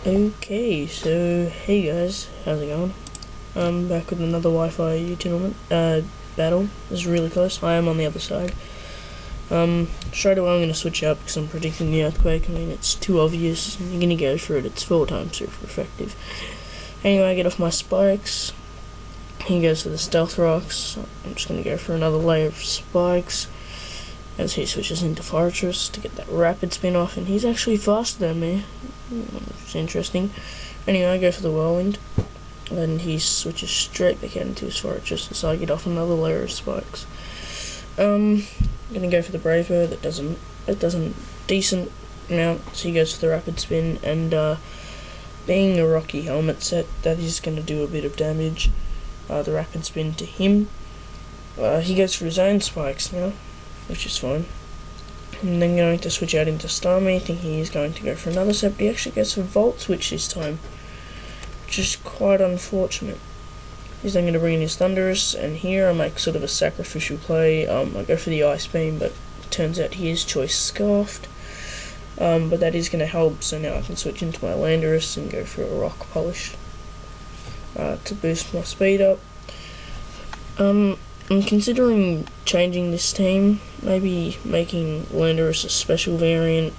Okay, so hey guys, how's it going? I'm back with another Wi-Fi tournament, battle. This is really close. I am on the other side. Straight away I'm going to switch up because I'm predicting the earthquake. I mean, it's too obvious. You're going to go for it. It's 4 times super effective. Anyway, I get off my spikes. He goes for the stealth rocks. I'm just going to go for another layer of spikes as he switches into fortress to get that rapid spin off, and he's actually faster than me, which is interesting. Anyway, I go for the whirlwind, and he switches straight back out into his fortress, so I get off another layer of spikes. I'm gonna go for the brave bird. That does a decent amount, so he goes for the rapid spin, and being a rocky helmet set, that is gonna do a bit of damage. The rapid spin to him. He goes for his own spikes now, which is fine. I'm then going to switch out into Starmie, thinking he's going to go for another set, but he actually goes for Volt Switch this time, which is quite unfortunate. He's then going to bring in his Thunderous, and here I make sort of a sacrificial play. I go for the Ice Beam, but it turns out his choice scarfed. But that is going to help, so now I can switch into my Landorus and go for a Rock Polish to boost my speed up. I'm considering changing this team, maybe making Landorus a special variant.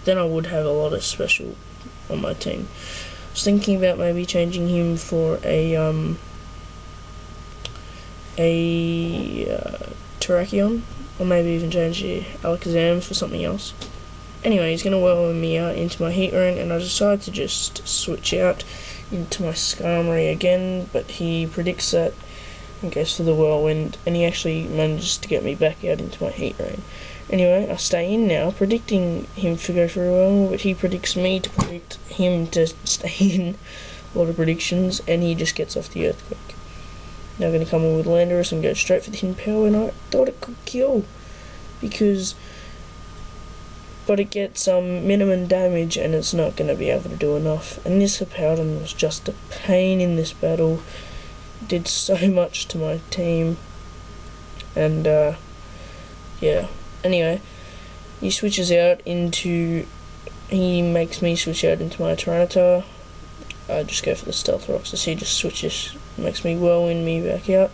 Then I would have a lot of special on my team. I was thinking about maybe changing him for a Terrakion, or maybe even change the Alakazam for something else. Anyway, he's going to whirl me out into my Heatran, and I decided to just switch out into my Skarmory again, but he predicts that and goes for the whirlwind, and he actually manages to get me back out into my Heatran. Anyway, I stay in now, predicting him to go for a whirlwind, but he predicts me to predict him to stay in. A lot of predictions, and he just gets off the earthquake. Now I'm going to come in with Landorus and go straight for the hidden power, and I thought it could kill, but it gets minimum damage, and it's not going to be able to do enough. And this Hippowdon was just a pain in this battle. Did so much to my team, and yeah. Anyway, he makes me switch out into my Tyranitar. I just go for the Stealth Rocks, as he just switches, makes me whirlwind me back out.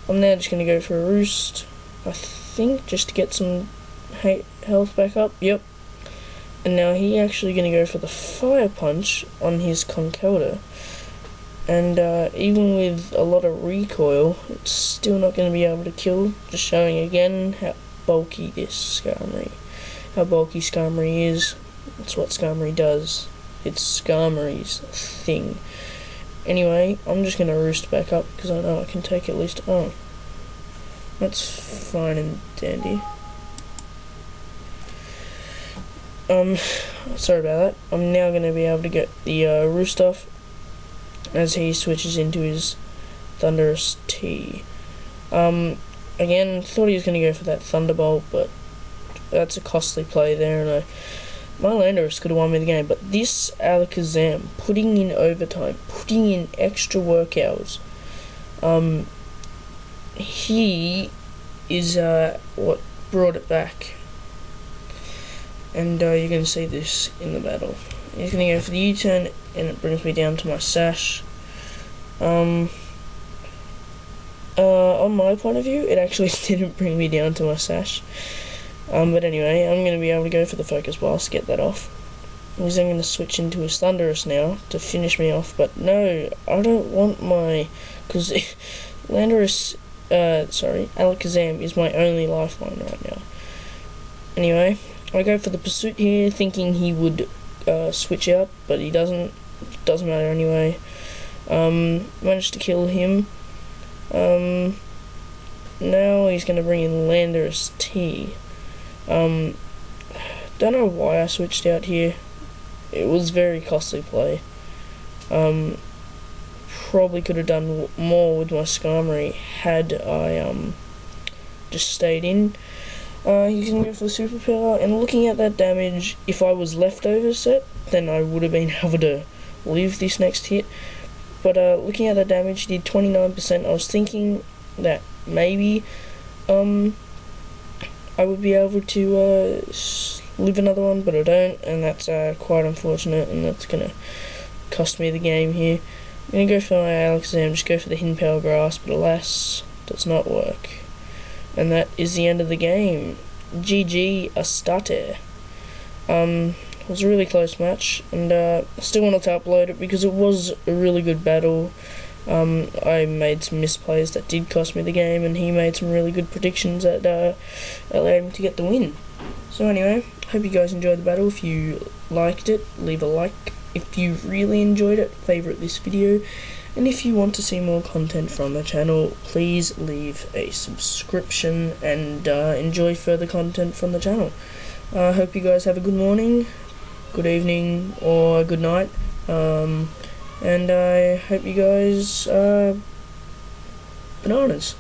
I'm now just going to go for a Roost, I think, just to get some health back up. Yep. And now he actually going to go for the Fire Punch on his Conkeldurr. And even with a lot of recoil, it's still not going to be able to kill. Just showing again how bulky Skarmory is. That's what Skarmory does. It's Skarmory's thing. Anyway, I'm just going to Roost back up because I know I can take at least... Oh, that's fine and dandy. Sorry about that. I'm now going to be able to get the Roost off as he switches into his Thunderous T. Again, thought he was going to go for that Thunderbolt, but that's a costly play there, and my Landorus could have won me the game. But this Alakazam, putting in overtime, putting in extra work hours, he is what brought it back. And you're going to see this in the battle. He's going to go for the U-turn, and it brings me down to my Sash. On my point of view, it actually didn't bring me down to my Sash. But anyway, I'm going to be able to go for the Focus Blast to get that off. He's then going to switch into his Thunderous now to finish me off, but no, I don't want my... because Alakazam is my only lifeline right now. Anyway, I go for the Pursuit here, thinking he would switch out, but he doesn't. Doesn't matter anyway. Managed to kill him. Now he's going to bring in Landorus T. Don't know why I switched out here. It was very costly play. Probably could have done more with my Skarmory had I just stayed in. He's going to go for the superpower, and looking at that damage, if I was leftover set, then I would have been able to live this next hit. But looking at that damage, he did 29%. I was thinking that maybe I would be able to live another one, but I don't, and that's quite unfortunate, and that's gonna cost me the game here. I'm gonna go for my Alakazam, just go for the hidden power grass, but alas, does not work. And that is the end of the game. GG Astate. It was a really close match, and I still wanted to upload it because it was a really good battle. I made some misplays that did cost me the game, and he made some really good predictions that allowed him to get the win. So anyway, hope you guys enjoyed the battle. If you liked it, leave a like. If you really enjoyed it, favourite this video. And if you want to see more content from the channel, please leave a subscription and enjoy further content from the channel. I hope you guys have a good morning, good evening, or good night. And I hope you guys bananas.